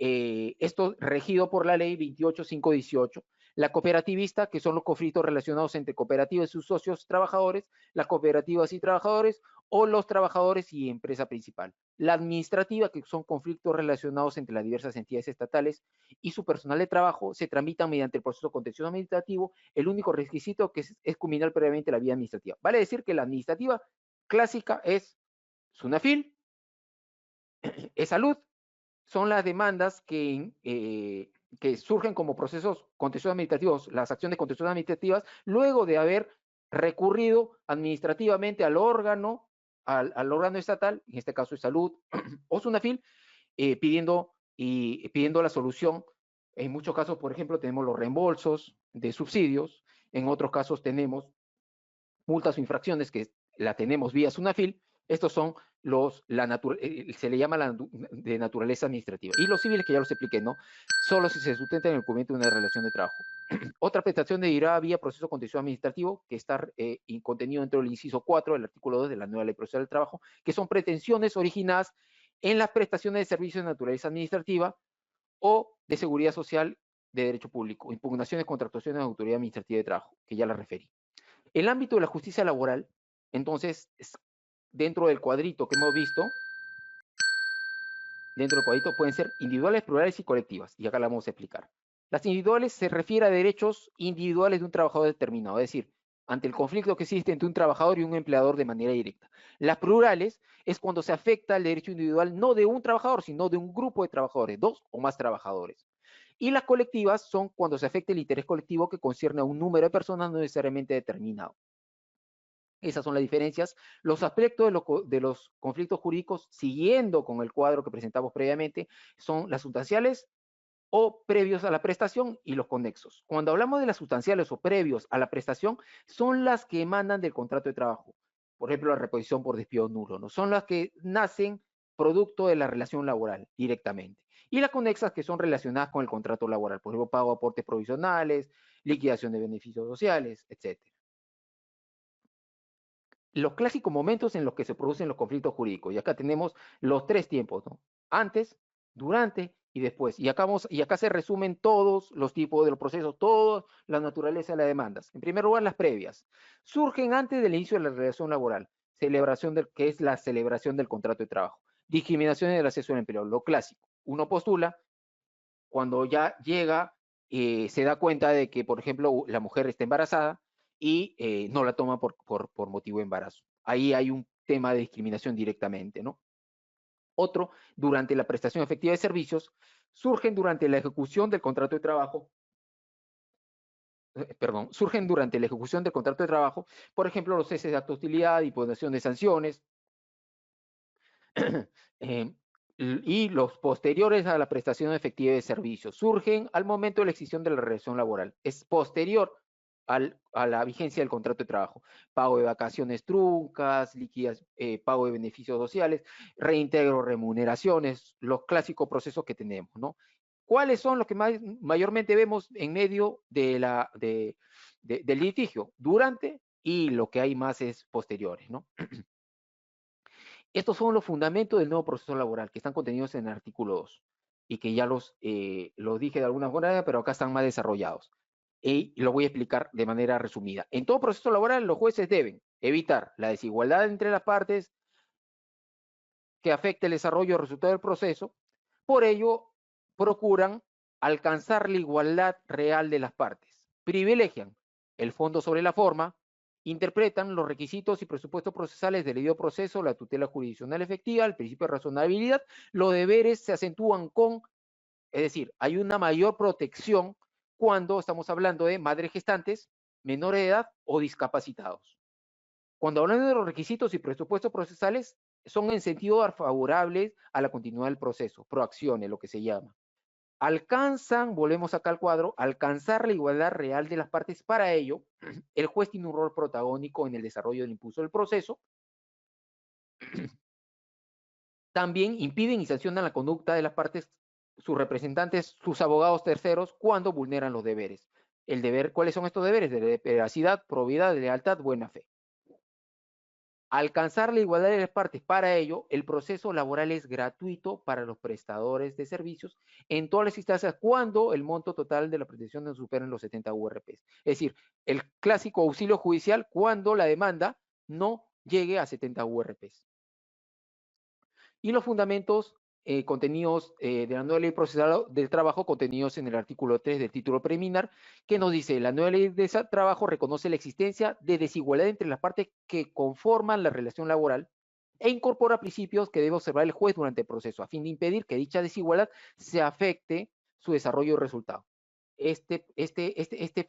esto regido por la ley 28518. La cooperativista, que son los conflictos relacionados entre cooperativas y sus socios trabajadores, las cooperativas y trabajadores, o los trabajadores y empresa principal. La administrativa, que son conflictos relacionados entre las diversas entidades estatales y su personal de trabajo, se tramitan mediante el proceso contencioso administrativo. El único requisito que es culminar previamente la vía administrativa. Vale decir que la administrativa clásica es SUNAFIL, es salud, son las demandas que surgen como procesos contenciosos administrativos, las acciones contenciosas administrativas, luego de haber recurrido administrativamente al órgano estatal, en este caso es salud, o SUNAFIL, pidiendo la solución. En muchos casos, por ejemplo, tenemos los reembolsos de subsidios, en otros casos tenemos multas o infracciones que la tenemos vía SUNAFIL. Estos son se le llama de naturaleza administrativa. Y los civiles, que ya los expliqué, ¿no? Solo si se sustenta en el cumplimiento de una relación de trabajo. Otra prestación de derivada vía proceso contencioso administrativo, que está contenido dentro del inciso 4 del artículo 2 de la nueva ley procesal del trabajo, que son pretensiones originadas en las prestaciones de servicios de naturaleza administrativa o de seguridad social de derecho público, impugnaciones contra actuaciones de autoridad administrativa de trabajo, que ya la referí. El ámbito de la justicia laboral, entonces, dentro del cuadrito que hemos visto, dentro del cuadrito pueden ser individuales, plurales y colectivas, y acá la vamos a explicar. Las individuales se refiere a derechos individuales de un trabajador determinado, es decir, ante el conflicto que existe entre un trabajador y un empleador de manera directa. Las plurales es cuando se afecta el derecho individual no de un trabajador, sino de un grupo de trabajadores, dos o más trabajadores. Y las colectivas son cuando se afecta el interés colectivo que concierne a un número de personas no necesariamente determinado. Esas son las diferencias. Los aspectos de los conflictos jurídicos, siguiendo con el cuadro que presentamos previamente, son las sustanciales o previos a la prestación y los conexos. Cuando hablamos de las sustanciales o previos a la prestación, son las que emanan del contrato de trabajo. Por ejemplo, la reposición por despido nulo, ¿no? Son las que nacen producto de la relación laboral directamente. Y las conexas, que son relacionadas con el contrato laboral, por ejemplo, pago de aportes provisionales, liquidación de beneficios sociales, etc. Los clásicos momentos en los que se producen los conflictos jurídicos. Y acá tenemos los tres tiempos, ¿no? Antes, durante y después. Y acá se resumen todos los tipos de los procesos, toda la naturaleza de las demandas. En primer lugar, las previas. Surgen antes del inicio de la relación laboral, que es la celebración del contrato de trabajo. Discriminación en el acceso al empleo, lo clásico. Uno postula cuando ya llega, se da cuenta de que, por ejemplo, la mujer está embarazada y no la toma por motivo de embarazo. Ahí hay un tema de discriminación directamente, ¿no? Otro, durante la prestación efectiva de servicios, surgen durante la ejecución del contrato de trabajo, surgen durante la ejecución del contrato de trabajo, por ejemplo, los ceses de acto de hostilidad, impugnación de sanciones, y los posteriores a la prestación efectiva de servicios surgen al momento de la extinción de la relación laboral. Es posterior a la vigencia del contrato de trabajo. Pago de vacaciones truncas, pago de beneficios sociales, reintegro remuneraciones, los clásicos procesos que tenemos, ¿no? ¿Cuáles son los que mayormente vemos en medio del litigio? Durante, y lo que hay más es posteriores, ¿no? Estos son los fundamentos del nuevo proceso laboral que están contenidos en el artículo 2 y que ya los dije de alguna manera, pero acá están más desarrollados. Y lo voy a explicar de manera resumida. En todo proceso laboral, los jueces deben evitar la desigualdad entre las partes que afecte el desarrollo o resultado del proceso. Por ello, procuran alcanzar la igualdad real de las partes. Privilegian el fondo sobre la forma interpretan los requisitos y presupuestos procesales del debido proceso, la tutela jurisdiccional efectiva, el principio de razonabilidad. Los deberes se acentúan con, es decir, hay una mayor protección cuando estamos hablando de madres gestantes, menores de edad o discapacitados. Cuando hablamos de los requisitos y presupuestos procesales, son en sentido favorable a la continuidad del proceso, proacciones, lo que se llama. Alcanzan, volvemos acá al cuadro, alcanzar la igualdad real de las partes. Para ello, el juez tiene un rol protagónico en el desarrollo del impulso del proceso. También impiden y sancionan la conducta de las partes, sus representantes, sus abogados terceros, cuando vulneran los deberes. El deber, ¿cuáles son estos deberes? De veracidad, probidad, lealtad, buena fe. Alcanzar la igualdad de las partes. Para ello, el proceso laboral es gratuito para los prestadores de servicios en todas las instancias cuando el monto total de la prestación no superen los 70 URPs. Es decir, el clásico auxilio judicial cuando la demanda no llegue a 70 URPs. Y los fundamentos contenidos de la nueva ley procesal del trabajo contenidos en el artículo 3 del título preliminar, que nos dice, la nueva ley de trabajo reconoce la existencia de desigualdad entre las partes que conforman la relación laboral e incorpora principios que debe observar el juez durante el proceso, a fin de impedir que dicha desigualdad se afecte su desarrollo y resultado. Este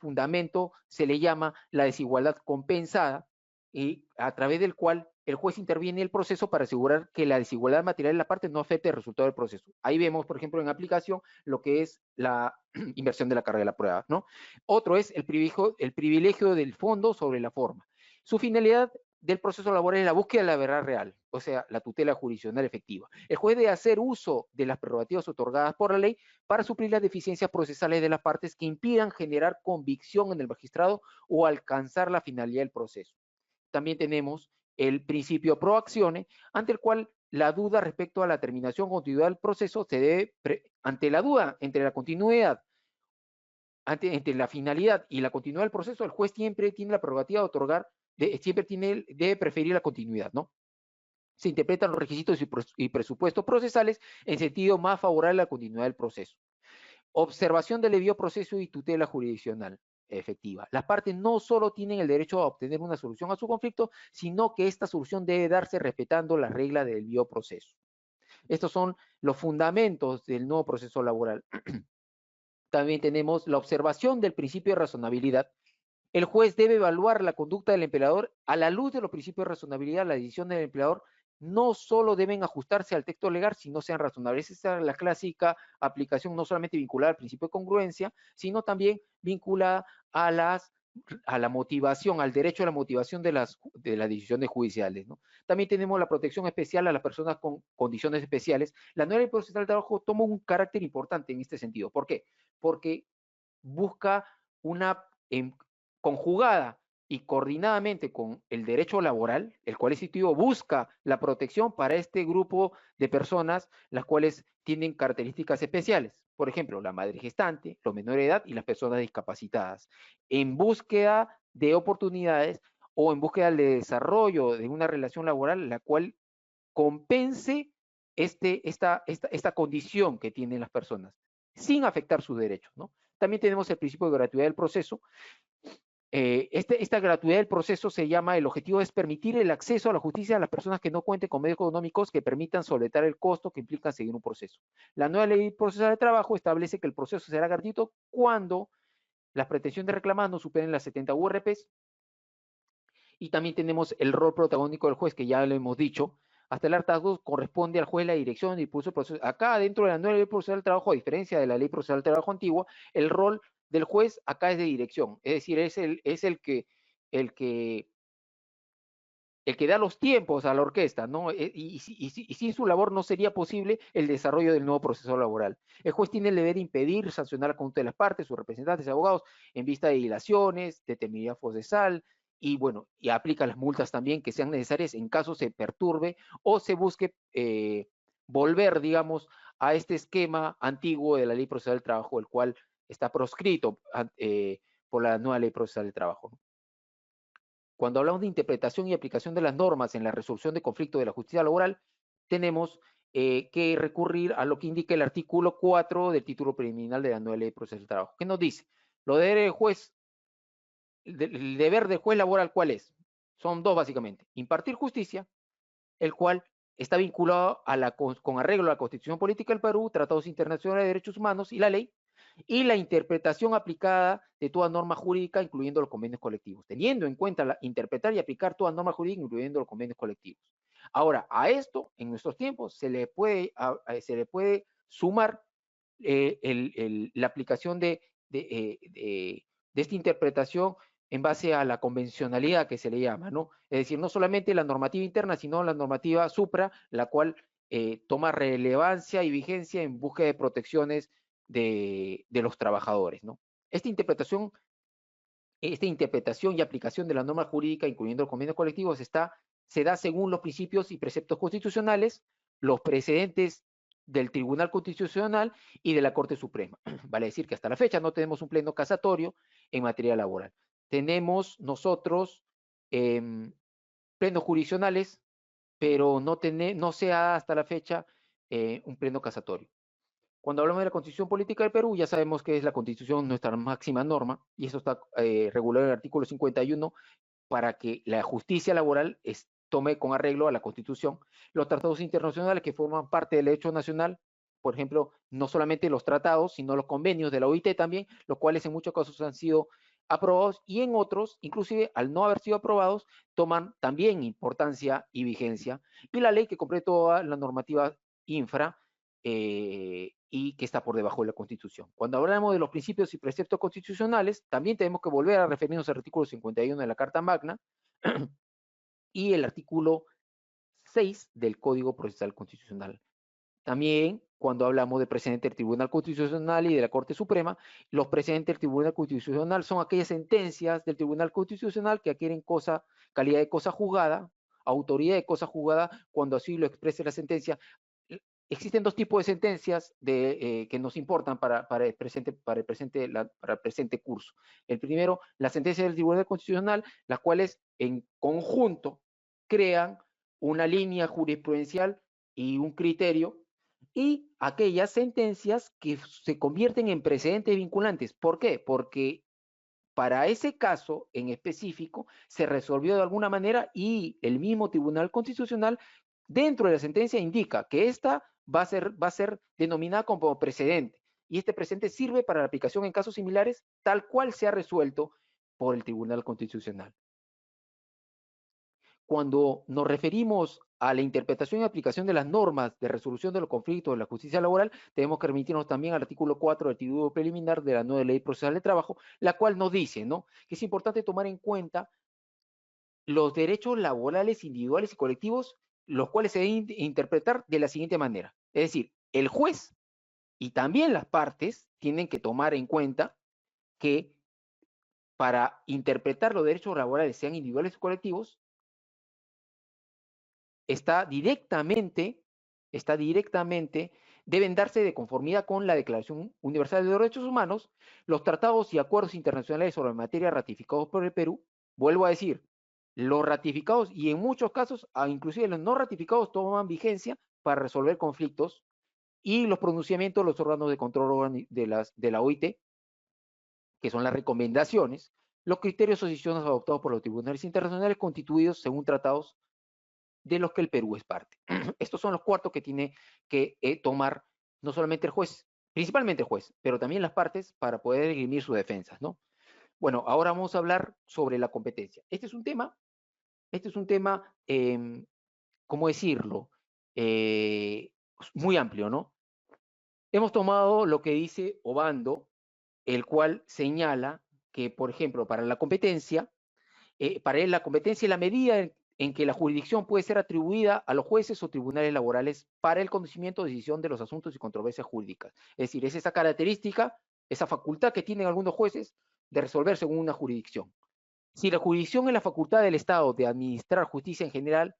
fundamento se le llama la desigualdad compensada, y a través del cual el juez interviene en el proceso para asegurar que la desigualdad material de la parte no afecte el resultado del proceso. Ahí vemos, por ejemplo, en aplicación lo que es la inversión de la carga de la prueba, ¿no? Otro es el privilegio del fondo sobre la forma. Su finalidad del proceso laboral es la búsqueda de la verdad real, o sea, la tutela jurisdiccional efectiva. El juez debe hacer uso de las prerrogativas otorgadas por la ley para suplir las deficiencias procesales de las partes que impidan generar convicción en el magistrado o alcanzar la finalidad del proceso. También tenemos el principio pro accione, ante el cual la duda respecto a la terminación o continuidad del proceso se debe, ante la duda entre la continuidad, entre la finalidad y la continuidad del proceso, el juez siempre tiene la prerrogativa de otorgar, debe preferir la continuidad, ¿no? Se interpretan los requisitos y presupuestos procesales en sentido más favorable a la continuidad del proceso. Observación del debido proceso y tutela jurisdiccional efectiva. Las partes no solo tienen el derecho a obtener una solución a su conflicto, sino que esta solución debe darse respetando las reglas del debido proceso. Estos son los fundamentos del nuevo proceso laboral. También tenemos la observación del principio de razonabilidad. El juez debe evaluar la conducta del empleador a la luz de los principios de razonabilidad. La decisión del empleador no solo deben ajustarse al texto legal, sino sean razonables. Esa es la clásica aplicación, no solamente vinculada al principio de congruencia, sino también vinculada a la motivación, al derecho a la motivación de las decisiones judiciales, ¿no? También tenemos la protección especial a las personas con condiciones especiales. La nueva ley procesal del trabajo toma un carácter importante en este sentido. ¿Por qué? Porque busca una conjugada y coordinadamente con el derecho laboral, el cual institutivo busca la protección para este grupo de personas, las cuales tienen características especiales. Por ejemplo, la madre gestante, los menores de edad y las personas discapacitadas, en búsqueda de oportunidades o en búsqueda de desarrollo de una relación laboral, la cual compense esta condición que tienen las personas, sin afectar sus derechos, ¿no? También tenemos el principio de gratuidad del proceso. Esta gratuidad del proceso se llama, el objetivo es permitir el acceso a la justicia a las personas que no cuenten con medios económicos que permitan solventar el costo que implica seguir un proceso. La nueva ley procesal de trabajo establece que el proceso será gratuito cuando las pretensiones reclamadas no superen las 70 URPs. Y también tenemos el rol protagónico del juez, que ya lo hemos dicho. Hasta el hartazgo corresponde al juez la dirección y impulso del proceso. Acá, dentro de la nueva ley procesal del trabajo, a diferencia de la ley procesal del trabajo antigua, el rol del juez acá es de dirección. Es decir, es el que da los tiempos a la orquesta, ¿no? Y sin su labor no sería posible el desarrollo del nuevo proceso laboral. El juez tiene el deber de impedir, sancionar la conducta de las partes, sus representantes y abogados, en vista de dilaciones, de temeridad procesal, y bueno, y aplica las multas también que sean necesarias en caso se perturbe o se busque volver, digamos, a este esquema antiguo de la ley procesal del trabajo, el cual está proscrito por la nueva ley procesal del trabajo, ¿no? Cuando hablamos de interpretación y aplicación de las normas en la resolución de conflictos de la justicia laboral, tenemos que recurrir a lo que indica el artículo 4 del título preliminar de la nueva ley de proceso del trabajo. ¿Qué nos dice? Lo deberes del juez el deber del juez laboral, ¿cuál es? Son dos básicamente. Impartir justicia, el cual está vinculado con arreglo a la Constitución Política del Perú, tratados internacionales de derechos humanos y la ley, y la interpretación aplicada de toda norma jurídica, incluyendo los convenios colectivos, teniendo en cuenta interpretar y aplicar toda norma jurídica, incluyendo los convenios colectivos. Ahora, a esto, en nuestros tiempos, se le puede sumar la aplicación de esta interpretación en base a la convencionalidad que se le llama, ¿no? Es decir, no solamente la normativa interna, sino la normativa supra, la cual toma relevancia y vigencia en búsqueda de protecciones de los trabajadores, ¿no? Esta interpretación y aplicación de la norma jurídica, incluyendo los convenios colectivos, se da según los principios y preceptos constitucionales, los precedentes del Tribunal Constitucional y de la Corte Suprema. Vale decir que hasta la fecha no tenemos un pleno casatorio en materia laboral. Tenemos nosotros plenos jurisdiccionales, pero no se ha hasta la fecha un pleno casatorio. Cuando hablamos de la Constitución Política del Perú, ya sabemos que es la Constitución nuestra máxima norma, y eso está regulado en el artículo 51 para que la justicia laboral tome con arreglo a la Constitución los tratados internacionales que forman parte del derecho nacional, por ejemplo, no solamente los tratados, sino los convenios de la OIT también, los cuales en muchos casos han sido aprobados y en otros, inclusive al no haber sido aprobados, toman también importancia y vigencia. Y la ley que completa toda la normativa infra y que está por debajo de la Constitución. Cuando hablamos de los principios y preceptos constitucionales, también tenemos que volver a referirnos al artículo 51 de la Carta Magna y el artículo 6 del Código Procesal Constitucional. También, cuando hablamos de precedente del Tribunal Constitucional y de la Corte Suprema, los precedentes del Tribunal Constitucional son aquellas sentencias del Tribunal Constitucional que adquieren calidad de cosa juzgada, autoridad de cosa juzgada, cuando así lo exprese la sentencia. Existen dos tipos de sentencias que nos importan para el presente curso. El primero, la sentencia del Tribunal Constitucional, las cuales en conjunto crean una línea jurisprudencial y un criterio, y aquellas sentencias que se convierten en precedentes vinculantes. ¿Por qué? Porque para ese caso en específico se resolvió de alguna manera y el mismo Tribunal Constitucional dentro de la sentencia indica que esta va a ser denominada como precedente y este precedente sirve para la aplicación en casos similares tal cual se ha resuelto por el Tribunal Constitucional. Cuando nos referimos a la interpretación y aplicación de las normas de resolución de los conflictos de la justicia laboral, tenemos que remitirnos también al artículo 4 del título preliminar de la nueva Ley Procesal de Trabajo, la cual nos dice, ¿no?, que es importante tomar en cuenta los derechos laborales individuales y colectivos, los cuales se deben interpretar de la siguiente manera. Es decir, el juez y también las partes tienen que tomar en cuenta que para interpretar los derechos laborales, sean individuales o colectivos, deben darse de conformidad con la Declaración Universal de los Derechos Humanos, los tratados y acuerdos internacionales sobre materia ratificados por el Perú. Vuelvo a decir, los ratificados y en muchos casos, inclusive los no ratificados, toman vigencia para resolver conflictos, y los pronunciamientos de los órganos de control de la OIT, que son las recomendaciones, los criterios o decisiones adoptados por los tribunales internacionales constituidos según tratados de los que el Perú es parte. Estos son los cuartos que tiene que tomar no solamente el juez, principalmente el juez, pero también las partes para poder esgrimir sus defensas, ¿no? Bueno, ahora vamos a hablar sobre la competencia. Este es un tema, ¿cómo decirlo? Muy amplio, ¿no? Hemos tomado lo que dice Obando, el cual señala que, por ejemplo, para la competencia, para él la competencia es la medida en que la jurisdicción puede ser atribuida a los jueces o tribunales laborales para el conocimiento o decisión de los asuntos y controversias jurídicas. Es decir, es esa característica, esa facultad que tienen algunos jueces de resolver según una jurisdicción. Si la jurisdicción es la facultad del Estado de administrar justicia en general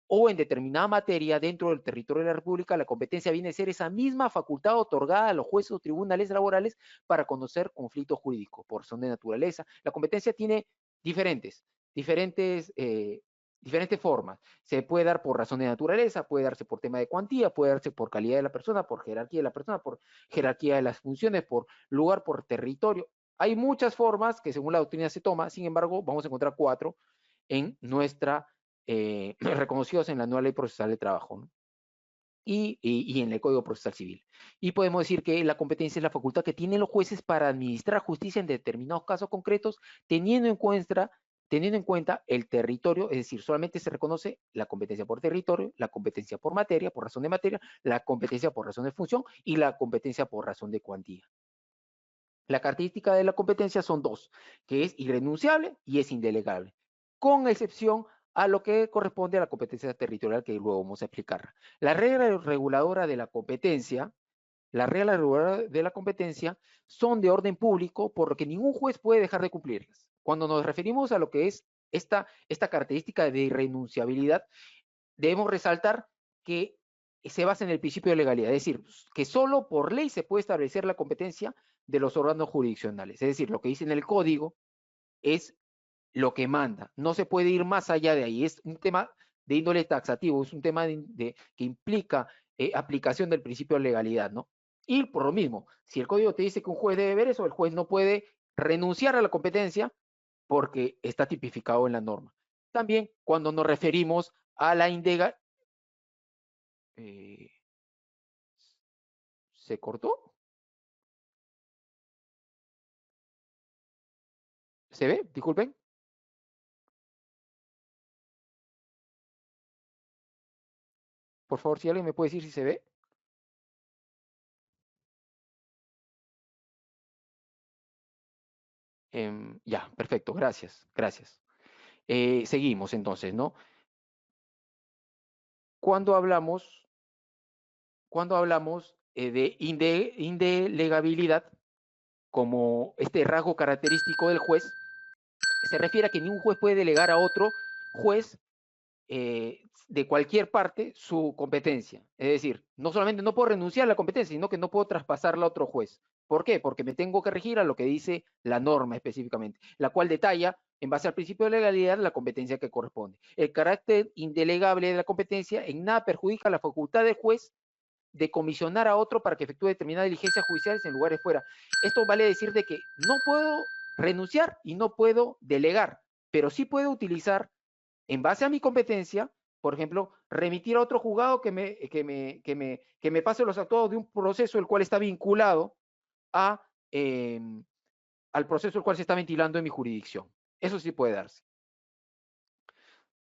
o en determinada materia dentro del territorio de la República, la competencia viene a ser esa misma facultad otorgada a los jueces o tribunales laborales para conocer conflictos jurídicos por razón de naturaleza. La competencia tiene diferentes formas. Se puede dar por razón de naturaleza, puede darse por tema de cuantía, puede darse por calidad de la persona, por jerarquía de la persona, por jerarquía de las funciones, por lugar, por territorio. Hay muchas formas que según la doctrina se toma, sin embargo, vamos a encontrar 4 en nuestra, reconocidos en la nueva ley procesal de trabajo, ¿no? Y en el Código Procesal Civil. Y podemos decir que la competencia es la facultad que tienen los jueces para administrar justicia en determinados casos concretos, teniendo en cuenta el territorio, es decir, solamente se reconoce la competencia por territorio, la competencia por materia, por razón de materia, la competencia por razón de función y la competencia por razón de cuantía. La característica de la competencia son 2, que es irrenunciable y es indelegable, con excepción a lo que corresponde a la competencia territorial que luego vamos a explicar. La regla reguladora de la competencia, son de orden público, por lo que ningún juez puede dejar de cumplirlas. Cuando nos referimos a lo que es esta característica de irrenunciabilidad, debemos resaltar que se basa en el principio de legalidad, es decir, que solo por ley se puede establecer la competencia de los órganos jurisdiccionales. Es decir, lo que dice en el código es lo que manda. No se puede ir más allá de ahí. Es un tema de índole taxativo, es un tema que implica aplicación del principio de legalidad, ¿no? Y por lo mismo, si el código te dice que un juez debe ver eso, el juez no puede renunciar a la competencia porque está tipificado en la norma. También cuando nos referimos a la ¿se cortó? ¿Se ve? Disculpen. Por favor, si alguien me puede decir si se ve. Ya, perfecto, gracias, gracias. Seguimos entonces, ¿no? Cuando hablamos de indelegabilidad como este rasgo característico del juez, se refiere a que ningún juez puede delegar a otro juez de cualquier parte su competencia. Es decir, no solamente no puedo renunciar a la competencia, sino que no puedo traspasarla a otro juez. ¿Por qué? Porque me tengo que regir a lo que dice la norma específicamente, la cual detalla, en base al principio de legalidad, la competencia que corresponde. El carácter indelegable de la competencia en nada perjudica la facultad del juez de comisionar a otro para que efectúe determinadas diligencias judiciales en lugares fuera. Esto vale decir de que no puedo renunciar y no puedo delegar, pero sí puedo utilizar, en base a mi competencia, por ejemplo, remitir a otro juzgado que me pase los actuados de un proceso el cual está vinculado a, al proceso el cual se está ventilando en mi jurisdicción. Eso sí puede darse.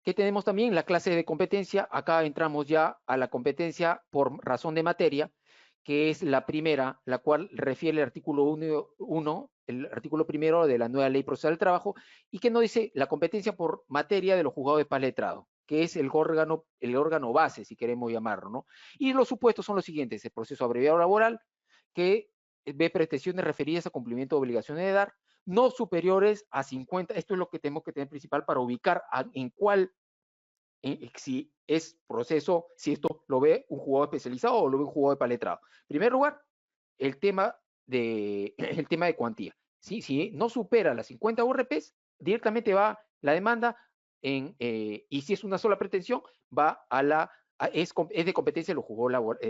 ¿Qué tenemos también? La clase de competencia. Acá entramos ya a la competencia por razón de materia, que es la primera, la cual refiere el artículo 1, el artículo primero de la nueva ley procesal del trabajo, y que nos dice la competencia por materia de los juzgados de paz letrado, que es el órgano base, si queremos llamarlo, ¿no? Y los supuestos son los siguientes: el proceso abreviado laboral, que ve prestaciones referidas a cumplimiento de obligaciones de dar, no superiores a 50, esto es lo que tenemos que tener principal para ubicar en cuál, si es proceso, si esto lo ve un jugador especializado o lo ve un jugador de paletrado. En primer lugar, el tema de cuantía. ¿Sí? Si no supera las 50 URPs, directamente va la demanda y si es una sola pretensión, va es de competencia de los jugadores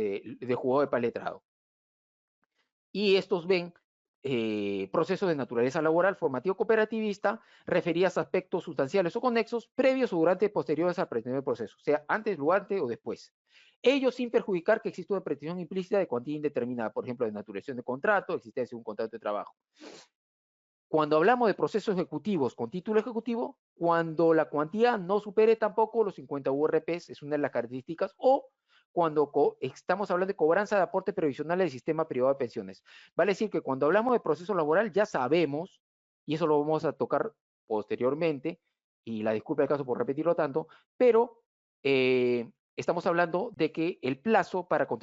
de paletrado. Y estos ven procesos de naturaleza laboral, formativo cooperativista, referidas a aspectos sustanciales o conexos, previos o durante posteriores al pretender proceso, sea antes, durante o después. Ello sin perjudicar que exista una pretensión implícita de cuantía indeterminada, por ejemplo, de naturalización de contrato, existencia de un contrato de trabajo. Cuando hablamos de procesos ejecutivos con título ejecutivo, cuando la cuantía no supere tampoco los 50 URPs, es una de las características, o cuando estamos hablando de cobranza de aporte previsional del sistema privado de pensiones. Vale decir que cuando hablamos de proceso laboral ya sabemos, y eso lo vamos a tocar posteriormente, y la disculpa del caso por repetirlo tanto, pero estamos hablando de que el plazo para contestar